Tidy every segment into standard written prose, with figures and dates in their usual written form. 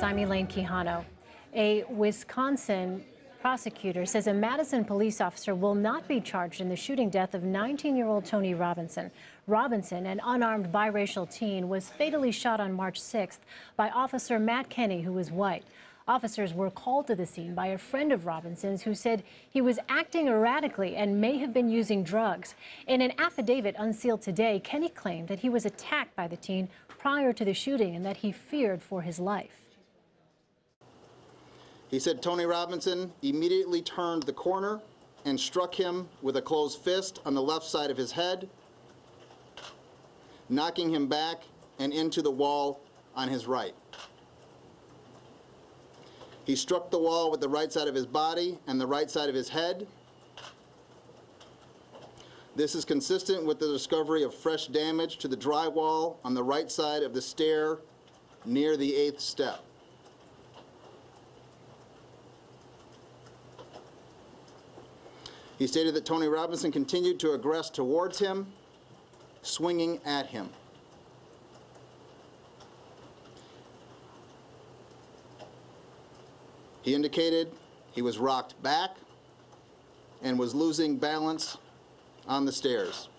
I'm Elaine Quijano. A Wisconsin prosecutor says a Madison police officer will not be charged in the shooting death of 19-year-old Tony Robinson. Robinson, an unarmed biracial teen, was fatally shot on March 6th by Officer Matt Kenny, who was white. Officers were called to the scene by a friend of Robinson's who said he was acting erratically and may have been using drugs. In an affidavit unsealed today, Kenny claimed that he was attacked by the teen prior to the shooting and that he feared for his life. He said Tony Robinson immediately turned the corner and struck him with a closed fist on the left side of his head, knocking him back and into the wall on his right. He struck the wall with the right side of his body and the right side of his head. This is consistent with the discovery of fresh damage to the drywall on the right side of the stair near the 8th step. He stated that Tony Robinson continued to aggress towards him, swinging at him. He indicated he was rocked back and was losing balance on the stairs.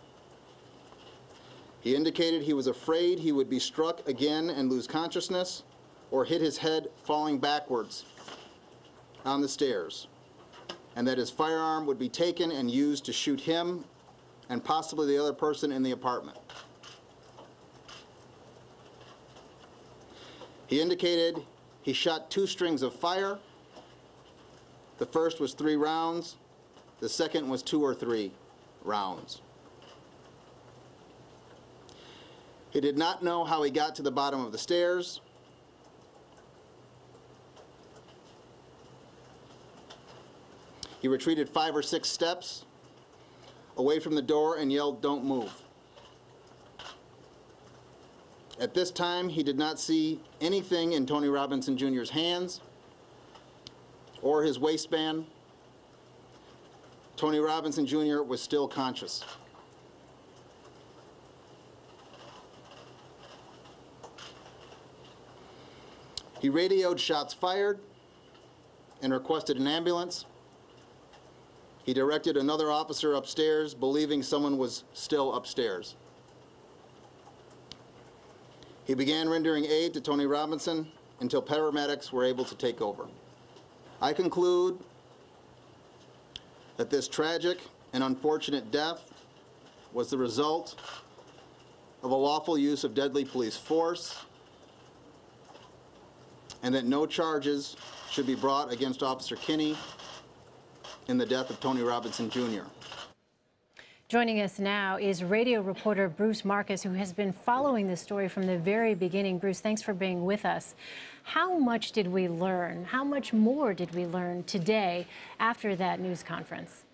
He indicated he was afraid he would be struck again and lose consciousness or hit his head falling backwards on the stairs, and that his firearm would be taken and used to shoot him and possibly the other person in the apartment. He indicated he shot 2 strings of fire. The first was 3 rounds. The second was 2 or 3 rounds. He did not know how he got to the bottom of the stairs. He retreated 5 or 6 steps away from the door and yelled, "Don't move." At this time, he did not see anything in Tony Robinson Jr.'s hands or his waistband. Tony Robinson Jr. was still conscious. He radioed shots fired and requested an ambulance. He directed another officer upstairs, believing someone was still upstairs. He began rendering aid to Tony Robinson until paramedics were able to take over. I conclude that this tragic and unfortunate death was the result of a lawful use of deadly police force, and that no charges should be brought against Officer Kinney in the death of Tony Robinson Jr. Joining us now is radio reporter Bruce Marcus, who has been following this story from the very beginning. Bruce, thanks for being with us. How much did we learn? How much more did we learn today after that news conference?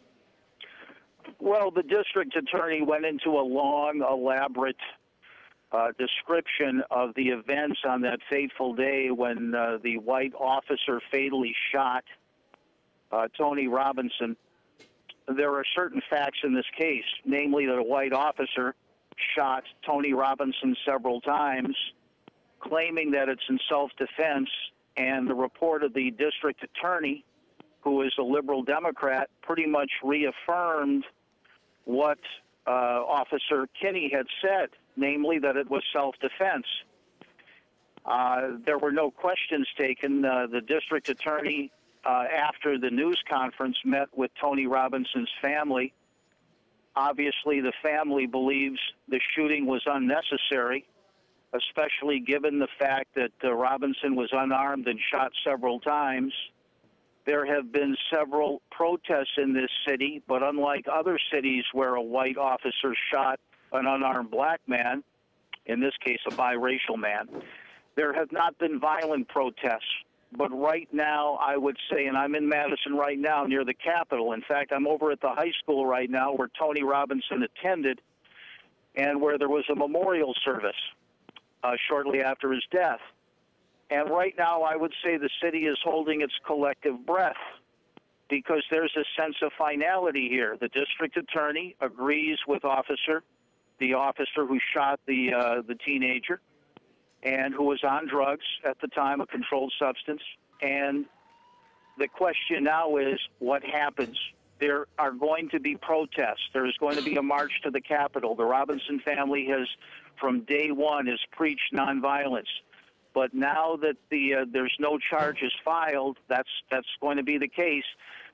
Well, the district attorney went into a long, elaborate description of the events on that fateful day when the white officer fatally shot Tony Robinson. There are certain facts in this case, namely that a white officer shot Tony Robinson several times, claiming that it's in self-defense, and the report of the district attorney, who is a liberal Democrat, pretty much reaffirmed what Officer Kinney had said, namely that it was self-defense. There were no questions taken. The district attorney, after the news conference, met with Tony Robinson's family. Obviously, the family believes the shooting was unnecessary, especially given the fact that Robinson was unarmed and shot several times. There have been several protests in this city, but unlike other cities where a white officer shot an unarmed black man, in this case a biracial man, there have not been violent protests. But right now, I would say, and I'm in Madison right now near the Capitol. In fact, I'm over at the high school right now where Tony Robinson attended and where there was a memorial service shortly after his death. And right now, I would say the city is holding its collective breath because there's a sense of finality here. The district attorney agrees with the officer who shot the teenager. and who was on drugs at the time, a controlled substance. And the question now is, what happens? There are going to be protests. There is going to be a march to the Capitol. The Robinson family has, from day one, has preached nonviolence. But now that there's no charges filed, that's going to be the case.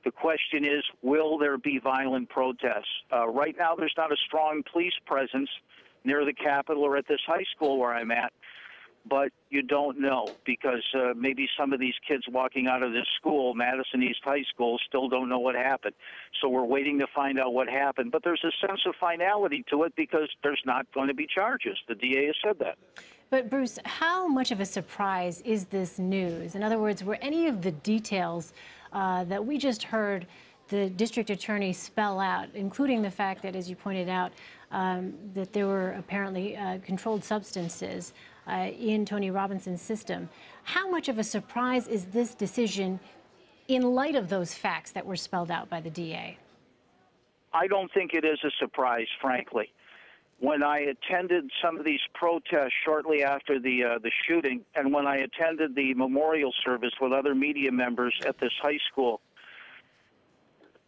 The question is, will there be violent protests? Right now, there's not a strong police presence near the Capitol or at this high school where I'm at. But you don't know, because maybe some of these kids walking out of this school, Madison East High School, still don't know what happened. So we're waiting to find out what happened. But there's a sense of finality to it because there's not going to be charges. The DA has said that. But Bruce, how much of a surprise is this news? In other words, were any of the details that we just heard the district attorney spell out, including the fact that, as you pointed out, that there were apparently controlled substances in Tony Robinson's system. How much of a surprise is this decision in light of those facts that were spelled out by the DA? I don't think it is a surprise, frankly. When I attended some of these protests shortly after the shooting, and when I attended the memorial service with other media members at this high school,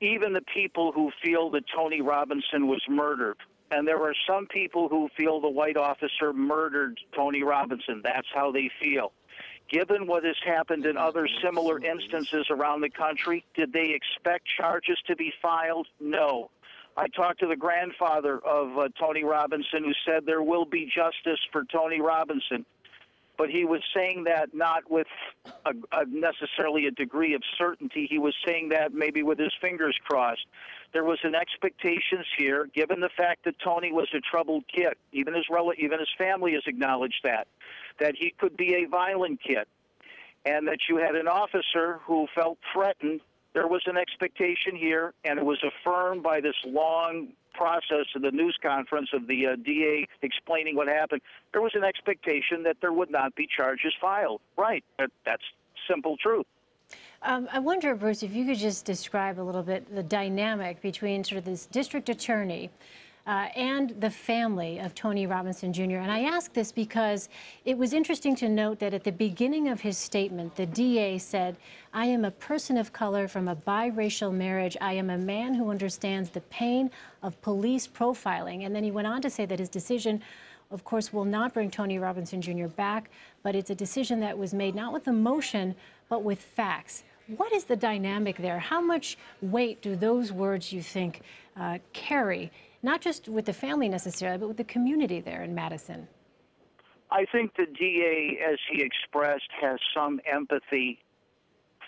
even the people who feel that Tony Robinson was murdered, and there are some people who feel the white officer murdered Tony Robinson. That's how they feel. Given what has happened in other similar instances around the country, did they expect charges to be filed? No. I talked to the grandfather of Tony Robinson, who said there will be justice for Tony Robinson. But he was saying that not with necessarily a degree of certainty. He was saying that maybe with his fingers crossed. There was an expectation here, given the fact that Tony was a troubled kid. Even his family has acknowledged that he could be a violent kid, and that you had an officer who felt threatened. There was an expectation here, and it was affirmed by this long process of the news conference of the DA explaining what happened. There was an expectation that there would not be charges filed. Right. That's simple truth. I wonder, Bruce, if you could just describe a little bit the dynamic between sort of this district attorney and the family of Tony Robinson Jr. And I ask this because it was interesting to note that at the beginning of his statement, the DA said, "I am a person of color from a biracial marriage. I am a man who understands the pain of police profiling." And then he went on to say that his decision, of course, will not bring Tony Robinson Jr. back, but it's a decision that was made not with emotion, but with facts. What is the dynamic there? How much weight do those words, you think, carry, not just with the family necessarily, but with the community there in Madison? I think the DA, as he expressed, has some empathy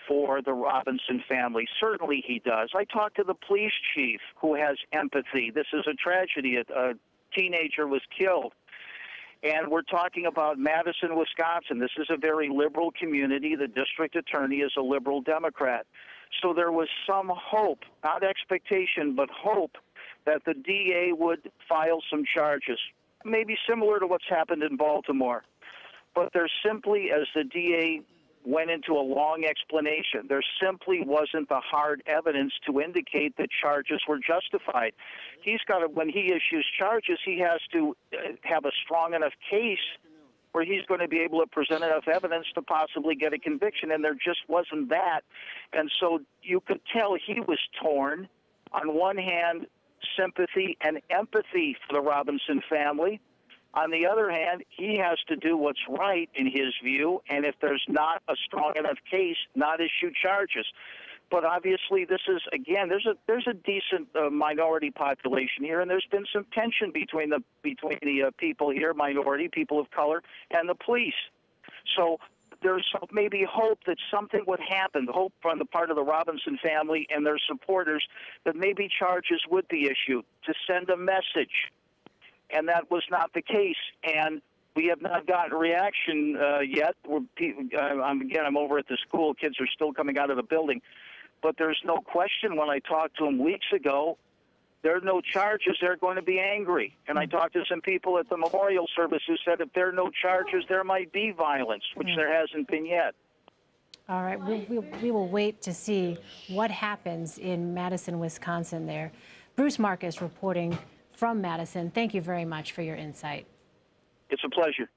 for the Robinson family. Certainly he does. I talked to the police chief, who has empathy. This is a tragedy. A teenager was killed. And we're talking about Madison, Wisconsin. This is a very liberal community. The district attorney is a liberal Democrat. So there was some hope, not expectation, but hope that the DA would file some charges, maybe similar to what's happened in Baltimore. But there simply, as the DA went into a long explanation, there simply wasn't the hard evidence to indicate that charges were justified. He's got to, when he issues charges, he has to have a strong enough case where he's going to be able to present enough evidence to possibly get a conviction, and there just wasn't that. And so you could tell he was torn. On one hand, sympathy and empathy for the Robinson family. On the other hand, he has to do what's right in his view, and if there's not a strong enough case, not issue charges. But obviously, this is, again, there's a decent minority population here, and there's been some tension between the people here, minority, people of color, and the police. So there's maybe hope that something would happen, hope on the part of the Robinson family and their supporters that maybe charges would be issued to send a message. And that was not the case. And we have not gotten a reaction yet. I'm over at the school. Kids are still coming out of the building. But there's no question, when I talked to them weeks ago, there are no charges, they're going to be angry. And I talked to some people at the memorial service who said if there are no charges, there might be violence, which there hasn't been yet. All right, we will wait to see what happens in Madison, Wisconsin there. Bruce Marcus reporting from Madison. Thank you very much for your insight. It's a pleasure.